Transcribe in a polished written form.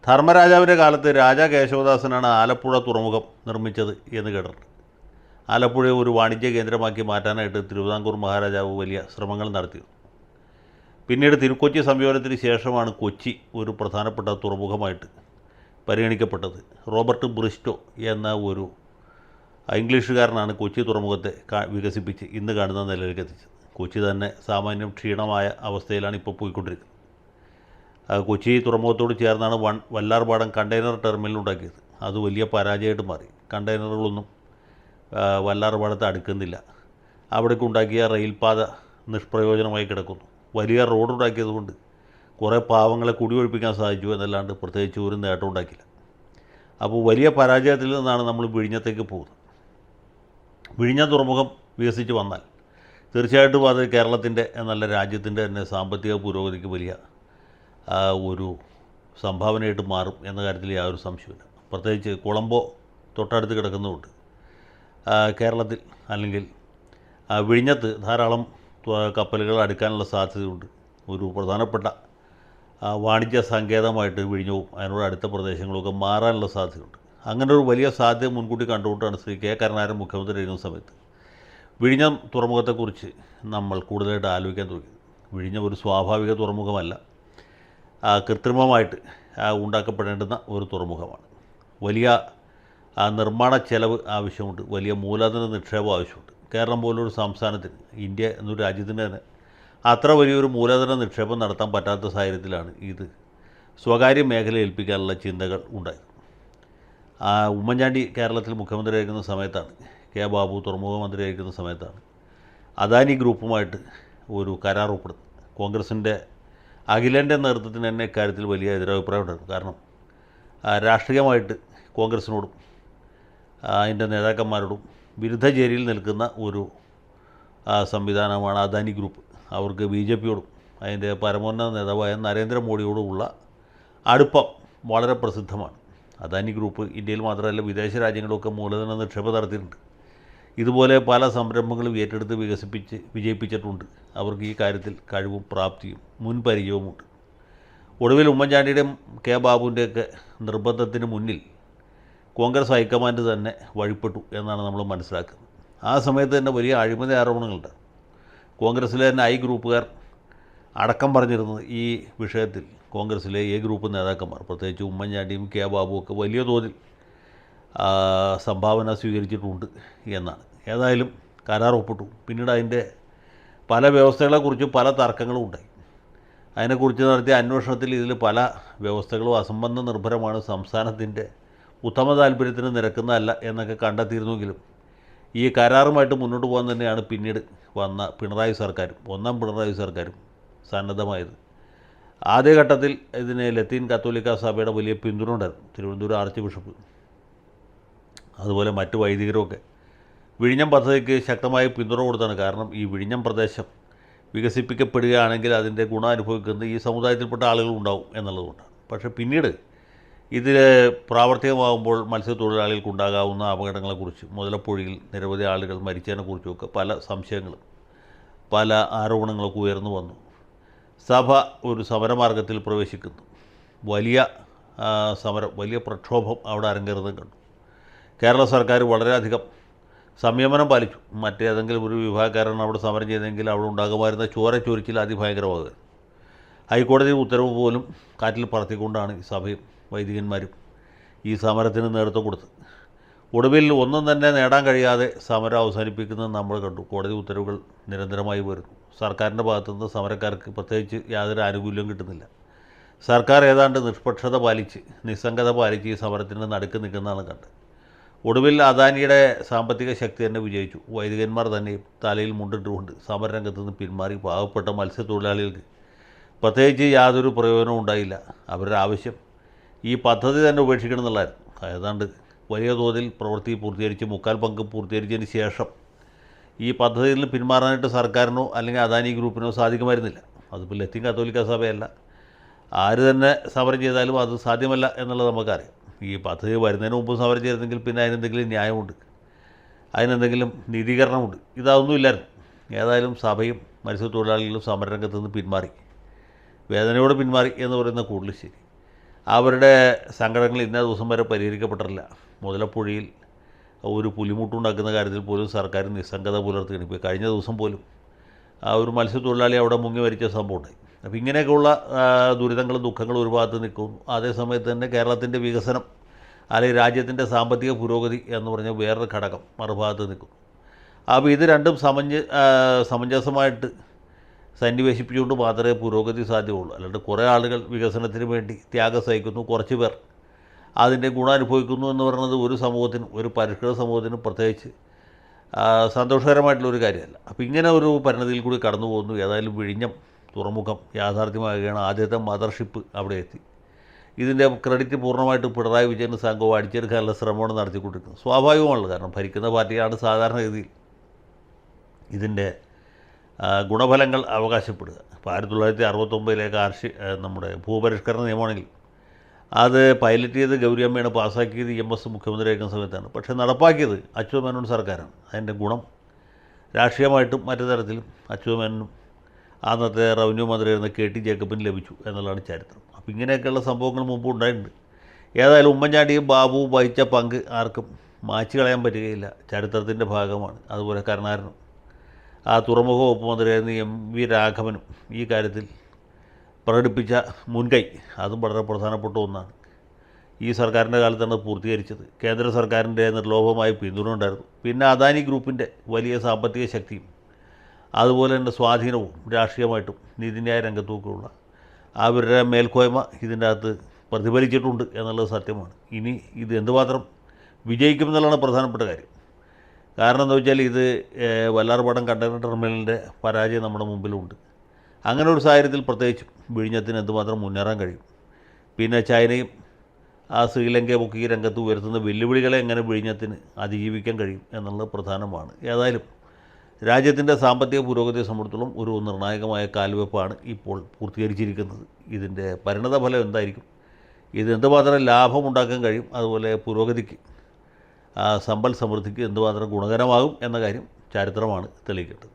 ധർമ്മരാജാവിൻ്റെ കാലത്ത് രാജാ കേശവദാസനാണ് ആലപ്പുഴ തുറമുഖം നിർമ്മിച്ചത് എന്ന് കേട്ടിട്ടുണ്ട്. ആലപ്പുഴയെ ഒരു വാണിജ്യ കേന്ദ്രമാക്കി മാറ്റാനായിട്ട് തിരുവിതാംകൂർ മഹാരാജാവ് വലിയ ശ്രമങ്ങൾ നടത്തി. പിന്നീട് തിരുക്കൊച്ചി സംയോജനത്തിന് ശേഷമാണ് കൊച്ചി ഒരു പ്രധാനപ്പെട്ട തുറമുഖമായിട്ട് പരിഗണിക്കപ്പെട്ടത്. റോബർട്ട് ബ്രിസ്റ്റോ എന്ന ഒരു ഇംഗ്ലീഷുകാരനാണ് കൊച്ചി തുറമുഖത്തെ വികസിപ്പിച്ച് ഇന്ന് കാണുന്ന നിലയിലേക്ക് എത്തിച്ചത്. കൊച്ചി തന്നെ സാമാന്യം ക്ഷീണമായ അവസ്ഥയിലാണ് ഇപ്പോൾ പോയിക്കൊണ്ടിരിക്കുന്നത്. കൊച്ചി തുറമുഖത്തോട് ചേർന്നാണ് വല്ലാർപാടം കണ്ടെയ്നർ ടെർമിനൽ ഉണ്ടാക്കിയത്. അത് വലിയ പരാജയമായിട്ട് മാറി. കണ്ടെയ്നറുകളൊന്നും വല്ലാർപാടത്ത് അടുക്കുന്നില്ല. അവിടേക്ക് ഉണ്ടാക്കിയ റെയിൽപാത നിഷ്പ്രയോജനമായി കിടക്കുന്നു. വലിയ റോഡ് ഉണ്ടാക്കിയതുകൊണ്ട് കുറേ പാവങ്ങളെ കുടിയൊഴിപ്പിക്കാൻ സാധിച്ചു എന്നല്ലാണ്ട് പ്രത്യേകിച്ച് ഒരു നേട്ടം ഉണ്ടാക്കില്ല. അപ്പോൾ വലിയ പരാജയത്തിൽ നിന്നാണ് നമ്മൾ വിഴിഞ്ഞത്തേക്ക് പോകുന്നത്. വിഴിഞ്ഞ തുറമുഖം വികസിച്ച് വന്നാൽ തീർച്ചയായിട്ടും അത് കേരളത്തിൻ്റെ നല്ല രാജ്യത്തിൻ്റെ തന്നെ സാമ്പത്തിക പുരോഗതിക്ക് വലിയ ഒരു സംഭാവനയായിട്ട് മാറും എന്ന കാര്യത്തിൽ യാതൊരു സംശയമില്ല. പ്രത്യേകിച്ച് കൊളംബോ തൊട്ടടുത്ത് കിടക്കുന്നതുകൊണ്ട് കേരളത്തിൽ അല്ലെങ്കിൽ വിഴിഞ്ഞത്ത് ധാരാളം കപ്പലുകൾ അടുക്കാനുള്ള സാധ്യതയുണ്ട്. ഒരു പ്രധാനപ്പെട്ട വാണിജ്യ സങ്കേതമായിട്ട് വിഴിഞ്ഞവും അതിനോട് അടുത്ത പ്രദേശങ്ങളൊക്കെ മാറാനുള്ള സാധ്യതയുണ്ട്. അങ്ങനെ ഒരു വലിയ സാധ്യത മുൻകൂട്ടി കണ്ടുകൊണ്ടാണ് ശ്രീ കെ കരുണാകരൻ മുഖ്യമന്ത്രി ആയിരുന്ന സമയത്ത് വിഴിഞ്ഞം തുറമുഖത്തെക്കുറിച്ച് നമ്മൾ കൂടുതലായിട്ട് ആലോചിക്കാൻ തുടങ്ങിയത്. വിഴിഞ്ഞം ഒരു സ്വാഭാവിക തുറമുഖമല്ല, കൃത്രിമമായിട്ട് ഉണ്ടാക്കപ്പെടേണ്ടുന്ന ഒരു തുറമുഖമാണ്. വലിയ നിർമ്മാണ ചെലവ് ആവശ്യമുണ്ട്, വലിയ മൂലധന നിക്ഷേപം ആവശ്യമുണ്ട്. കേരളം പോലൊരു സംസ്ഥാനത്തിന്, ഇന്ത്യ എന്നൊരു രാജ്യത്തിന് തന്നെ അത്ര വലിയൊരു മൂലധന നിക്ഷേപം നടത്താൻ പറ്റാത്ത സാഹചര്യത്തിലാണ് ഇത് സ്വകാര്യ മേഖല ഏൽപ്പിക്കാനുള്ള ചിന്തകൾ ഉണ്ടായത്. ഉമ്മൻചാണ്ടി കേരളത്തിൽ മുഖ്യമന്ത്രിയായിരിക്കുന്ന സമയത്താണ്, കെ ബാബു തുറമുഖ മന്ത്രിയായിരിക്കുന്ന സമയത്താണ് അദാനി ഗ്രൂപ്പുമായിട്ട് ഒരു കരാർ ഒപ്പിടുന്നത്. കോൺഗ്രസിൻ്റെ അഖിലേന്ത്യാ നേതൃത്വത്തിന് തന്നെ ഇക്കാര്യത്തിൽ വലിയ എതിരഭിപ്രായം ഉണ്ടായിരുന്നു. കാരണം രാഷ്ട്രീയമായിട്ട് കോൺഗ്രസിനോടും അതിൻ്റെ നേതാക്കന്മാരോടും വിരുദ്ധ ചേരിയിൽ നിൽക്കുന്ന ഒരു സംവിധാനമാണ് അദാനി ഗ്രൂപ്പ്. അവർക്ക് BJPയോടും അതിൻ്റെ പരമോന്നത നേതാവായ നരേന്ദ്രമോദിയോടുമുള്ള അടുപ്പം വളരെ പ്രസിദ്ധമാണ്. അദാനി ഗ്രൂപ്പ് ഇന്ത്യയിൽ മാത്രമല്ല വിദേശ രാജ്യങ്ങളിലൊക്കെ മൂലധന നിക്ഷേപം നടത്തിയിട്ടുണ്ട്. ഇതുപോലെ പല സംരംഭങ്ങളും ഏറ്റെടുത്ത് വിജയിപ്പിച്ചിട്ടുണ്ട്. അവർക്ക് ഈ കാര്യത്തിൽ കഴിവും പ്രാപ്തിയും മുൻപരിചയവുമുണ്ട്. ഒടുവിൽ ഉമ്മൻചാണ്ടിയുടെയും കെ ബാബുവിൻ്റെയൊക്കെ നിർബന്ധത്തിന് മുന്നിൽ കോൺഗ്രസ് ഹൈക്കമാൻഡ് തന്നെ വഴിപ്പെട്ടു എന്നാണ് നമ്മൾ മനസ്സിലാക്കുന്നത്. ആ സമയത്ത് തന്നെ വലിയ അഴിമതി ആരോപണങ്ങളുണ്ട്. കോൺഗ്രസ്സിലെ തന്നെ I ഗ്രൂപ്പുകാർ അടക്കം പറഞ്ഞിരുന്നത് ഈ വിഷയത്തിൽ കോൺഗ്രസ്സിലെ A ഗ്രൂപ്പ് നേതാക്കന്മാർ, പ്രത്യേകിച്ച് ഉമ്മൻചാണ്ടിയും കെ ബാബുവും ഒക്കെ വലിയ തോതിൽ സംഭാവന സ്വീകരിച്ചിട്ടുണ്ട് എന്നാണ്. ഏതായാലും കരാർ ഒപ്പിട്ടു. പിന്നീട് അതിൻ്റെ പല വ്യവസ്ഥകളെക്കുറിച്ച് പല തർക്കങ്ങളും ഉണ്ടായി. അതിനെക്കുറിച്ച് നടത്തിയ അന്വേഷണത്തിൽ ഇതിൽ പല വ്യവസ്ഥകളും അസംബന്ധ നിർഭരമാണ്, സംസ്ഥാനത്തിൻ്റെ ഉത്തമ താല്പര്യത്തിന് നിരക്കുന്നതല്ല എന്നൊക്കെ കണ്ടെത്തിയിരുന്നെങ്കിലും ഈ കരാറുമായിട്ട് മുന്നോട്ട് പോകാൻ തന്നെയാണ് പിന്നീട് വന്ന പിണറായി സർക്കാരും ഒന്നാം പിണറായി സർക്കാരും സന്നദ്ധമായത്. ആദ്യഘട്ടത്തിൽ ഇതിന് ലത്തീൻ കത്തോലിക്ക സഭയുടെ വലിയ പിന്തുണ ഉണ്ടായിരുന്നു. തിരുവനന്തപുരം ആർച്ച് ബിഷപ്പ് അതുപോലെ മറ്റ് വൈദികരുമൊക്കെ വിഴിഞ്ഞം പദ്ധതിക്ക് ശക്തമായ പിന്തുണ കൊടുത്താണ്. കാരണം ഈ വിഴിഞ്ഞം പ്രദേശം വികസിപ്പിക്കപ്പെടുകയാണെങ്കിൽ അതിൻ്റെ ഗുണം അനുഭവിക്കുന്നത് ഈ സമുദായത്തിൽപ്പെട്ട ആളുകളുണ്ടാവും എന്നുള്ളതുകൊണ്ടാണ്. പക്ഷേ പിന്നീട് ഇതിൽ പ്രാവർത്തികമാകുമ്പോൾ മത്സ്യത്തൊഴിലാളികൾക്കുണ്ടാകാവുന്ന അപകടങ്ങളെക്കുറിച്ചും മുതലപ്പുഴയിൽ നിരവധി ആളുകൾ മരിച്ചതിനെക്കുറിച്ചുമൊക്കെ പല സംശയങ്ങളും പല ആരോപണങ്ങളൊക്കെ ഉയർന്നു വന്നു. സഭ ഒരു സമരമാർഗത്തിൽ പ്രവേശിക്കുന്നു. വലിയ സമരം, വലിയ പ്രക്ഷോഭം അവിടെ അരങ്ങേറുന്നത് കണ്ടു. കേരള സർക്കാർ വളരെയധികം സംയമനം പാലിച്ചു. മറ്റേതെങ്കിലും ഒരു വിഭാഗക്കാരൻ അവിടെ സമരം ചെയ്തെങ്കിൽ അവിടെ ഉണ്ടാകുമായിരുന്ന ചോരച്ചൊരിച്ചിൽ അതിഭയങ്കരമാകുക. ഹൈക്കോടതി ഉത്തരവ് പോലും കാറ്റിൽ പറത്തിക്കൊണ്ടാണ് ഈ സഭയും വൈദികന്മാരും ഈ സമരത്തിന് നേതൃത്വം കൊടുത്തത്. ഒടുവിൽ ഒന്നും തന്നെ നേടാൻ കഴിയാതെ സമരം അവസാനിപ്പിക്കുന്നത് നമ്മൾ കണ്ടു. കോടതി ഉത്തരവുകൾ നിരന്തരമായി വരുന്നു. സർക്കാരിൻ്റെ ഭാഗത്തുനിന്ന് സമരക്കാർക്ക് പ്രത്യേകിച്ച് യാതൊരു ആനുകൂല്യവും കിട്ടുന്നില്ല. സർക്കാർ ഏതാണ്ട് നിഷ്പക്ഷത പാലിച്ച്, നിസ്സംഗത പാലിച്ച് ഈ സമരത്തിന് നടുക്ക് നിൽക്കുന്നതാണ് കണ്ടത്. ഒടുവിൽ അദാനിയുടെ സാമ്പത്തിക ശക്തി തന്നെ വിജയിച്ചു. വൈദികന്മാർ തന്നെ തലയിൽ മുണ്ടിട്ടുകൊണ്ട് സമരരംഗത്ത് നിന്ന് പിന്മാറി. പാവപ്പെട്ട മത്സ്യത്തൊഴിലാളികൾക്ക് പ്രത്യേകിച്ച് യാതൊരു പ്രയോജനവും ഉണ്ടായില്ല. അവരുടെ ആവശ്യം ഈ പദ്ധതി തന്നെ ഉപേക്ഷിക്കണം എന്നുള്ളതായിരുന്നു. ഏതാണ്ട് വലിയ തോതിൽ പ്രവൃത്തി പൂർത്തീകരിച്ച്, മുക്കാൽ പങ്ക് പൂർത്തീകരിച്ചതിന് ശേഷം ഈ പദ്ധതിയിൽ നിന്ന് പിന്മാറാനായിട്ട് സർക്കാരിനോ അല്ലെങ്കിൽ അദാനി ഗ്രൂപ്പിനോ സാധിക്കുമായിരുന്നില്ല. അതിപ്പോൾ ലത്തീൻ കത്തോലിക്ക സഭയല്ല, ആര് തന്നെ സമരം ചെയ്താലും അത് സാധ്യമല്ല എന്നുള്ളത് നമുക്കറിയാം. ഈ പദ്ധതി വരുന്നതിന് മുമ്പ് സമരം ചെയ്തെങ്കിൽ പിന്നെ അതിനെന്തെങ്കിലും ന്യായമുണ്ട്, അതിനെന്തെങ്കിലും നീതീകരണമുണ്ട്. ഇതൊന്നുമില്ലായിരുന്നു. ഏതായാലും സഭയും മത്സ്യത്തൊഴിലാളികളും സമരരംഗത്ത് നിന്ന് പിന്മാറി, വേദനയോടെ പിന്മാറി എന്ന് പറയുന്ന കൂടുതൽ ശരി. അവരുടെ സങ്കടങ്ങൾ ഇന്നേ ദിവസം വരെ പരിഹരിക്കപ്പെട്ടിട്ടില്ല. മുതലപ്പുഴയിൽ ഒരു പുലിമുട്ടുണ്ടാക്കുന്ന കാര്യത്തിൽ പോലും സർക്കാർ നിസ്സംഗത പുലർത്തുകയാണ്. ഇപ്പോൾ കഴിഞ്ഞ ദിവസം പോലും ഒരു മത്സ്യത്തൊഴിലാളി അവിടെ മുങ്ങി മരിച്ച സംഭവം ഉണ്ടായി. അപ്പോൾ ഇങ്ങനെയൊക്കെയുള്ള ദുരിതങ്ങളും ദുഃഖങ്ങളും ഒരു ഭാഗത്ത് നിൽക്കുന്നു. അതേസമയത്ത് തന്നെ കേരളത്തിൻ്റെ വികസനം അല്ലെങ്കിൽ രാജ്യത്തിൻ്റെ സാമ്പത്തിക പുരോഗതി എന്ന് പറഞ്ഞ വേറൊരു ഘടകം മറുഭാഗത്ത് നിൽക്കുന്നു. അപ്പോൾ ഇത് രണ്ടും സമഞ്ജസമായിട്ട് സന്നിവേശിപ്പിച്ചുകൊണ്ട് മാത്രമേ പുരോഗതി സാധ്യമുള്ളൂ. അല്ലാണ്ട് കുറേ ആളുകൾ വികസനത്തിന് വേണ്ടി ത്യാഗം സഹിക്കുന്നു, കുറച്ച് പേർ അതിൻ്റെ ഗുണം അനുഭവിക്കുന്നു എന്ന് പറയുന്നത് ഒരു സമൂഹത്തിനും, ഒരു പരിഷ്കൃത സമൂഹത്തിനും പ്രത്യേകിച്ച് സന്തോഷകരമായിട്ടുള്ളൊരു കാര്യമല്ല. അപ്പോൾ ഇങ്ങനെ ഒരു പരിണതിയിൽ കൂടി കടന്നു പോകുന്നു. ഏതായാലും വിഴിഞ്ഞം തുറമുഖം യാഥാർത്ഥ്യമാകുകയാണ്. ആദ്യത്തെ മദർഷിപ്പ് അവിടെ എത്തി. ഇതിൻ്റെ ക്രെഡിറ്റ് പൂർണ്ണമായിട്ട് പിണറായി വിജയൻ സംഘവും അടിച്ചെടുക്കാനുള്ള ശ്രമമാണ് നടത്തിക്കൊണ്ടിരിക്കുന്നത്. സ്വാഭാവികമാണല്ലോ, കാരണം ഭരിക്കുന്ന പാർട്ടിയാണ് സാധാരണഗതിയിൽ ഇതിൻ്റെ ഗുണഫലങ്ങൾ അവകാശപ്പെടുക. ഇപ്പോൾ 1969 നമ്മുടെ ഭൂപരിഷ്കരണ നിയമമാണെങ്കിൽ അത് പൈലറ്റ് ചെയ്ത് ഗൗരിയമ്മയാണ് പാസ്സാക്കിയത് EMS മുഖ്യമന്ത്രിയായിരിക്കുന്ന സമയത്താണ്. പക്ഷേ നടപ്പാക്കിയത് അച്യുത മേനോൻ സർക്കാരാണ്. അതിൻ്റെ ഗുണം രാഷ്ട്രീയമായിട്ടും മറ്റു തരത്തിലും അച്യുത മേനോനും അന്നത്തെ റവന്യൂ മന്ത്രിയായിരുന്ന KT ജേക്കബിന് ലഭിച്ചു എന്നുള്ളതാണ് ചരിത്രം. അപ്പോൾ ഇങ്ങനെയൊക്കെയുള്ള സംഭവങ്ങൾ മുമ്പ് ഉണ്ടായിട്ടുണ്ട്. ഏതായാലും ഉമ്മൻചാണ്ടിയും ബാബുവും വഹിച്ച പങ്ക് ആർക്കും മായ്ച്ചു കളയാൻ പറ്റുകയില്ല, ചരിത്രത്തിൻ്റെ ഭാഗമാണ്. അതുപോലെ കരുണാകരനും തുറമുഖ വകുപ്പ് മന്ത്രിയായിരുന്ന MV രാഘവനും ഈ കാര്യത്തിൽ പ്രകടിപ്പിച്ച മുൻകൈ അതും വളരെ പ്രധാനപ്പെട്ട ഒന്നാണ്. ഈ സർക്കാരിൻ്റെ കാലത്താണ് പൂർത്തീകരിച്ചത്. കേന്ദ്ര സർക്കാരിൻ്റെ നിർലോഭമായ പിന്തുണ ഉണ്ടായിരുന്നു. പിന്നെ അദാനി ഗ്രൂപ്പിൻ്റെ വലിയ സാമ്പത്തിക ശക്തിയും അതുപോലെ തന്നെ സ്വാധീനവും രാഷ്ട്രീയമായിട്ടും നീതിന്യായ രംഗത്തുമൊക്കെയുള്ള അവരുടെ മേൽക്കോയ്മ ഇതിൻ്റെ അകത്ത് പ്രതിഫലിച്ചിട്ടുണ്ട് എന്നുള്ളത് സത്യമാണ്. ഇനി ഇത് എന്തുമാത്രം വിജയിക്കുമെന്നുള്ളതാണ് പ്രധാനപ്പെട്ട കാര്യം. കാരണം എന്താ വെച്ചാൽ ഇത് വല്ലാർപാടം കണ്ടെയ്നർ ടെർമിനലിൻ്റെ പരാജയം നമ്മുടെ മുമ്പിലുണ്ട്. അങ്ങനെ ഒരു സാഹചര്യത്തിൽ പ്രത്യേകിച്ചും വിഴിഞ്ഞത്തിന് എന്തുമാത്രം മുന്നേറാൻ കഴിയും, പിന്നെ ചൈനയും ശ്രീലങ്കയുമൊക്കെ ഈ രംഗത്ത് ഉയർത്തുന്ന വെല്ലുവിളികളെ എങ്ങനെ വിഴിഞ്ഞത്തിന് അതിജീവിക്കാൻ കഴിയും എന്നുള്ളത് പ്രധാനമാണ്. ഏതായാലും രാജ്യത്തിൻ്റെ സാമ്പത്തിക പുരോഗതിയെ സംബന്ധിച്ചിടത്തോളം ഒരു നിർണായകമായ കാൽവെപ്പാണ് ഇപ്പോൾ പൂർത്തീകരിച്ചിരിക്കുന്നത്. ഇതിൻ്റെ പരിണതഫലം എന്തായിരിക്കും, ഇത് എന്തുമാത്രം ലാഭമുണ്ടാക്കാൻ കഴിയും, അതുപോലെ പുരോഗതിക്ക് സമ്പൽ സമൃദ്ധിക്ക് എന്തുമാത്രം ഗുണകരമാകും എന്ന കാര്യം ചരിത്രമാണ് തെളിയിക്കേണ്ടത്.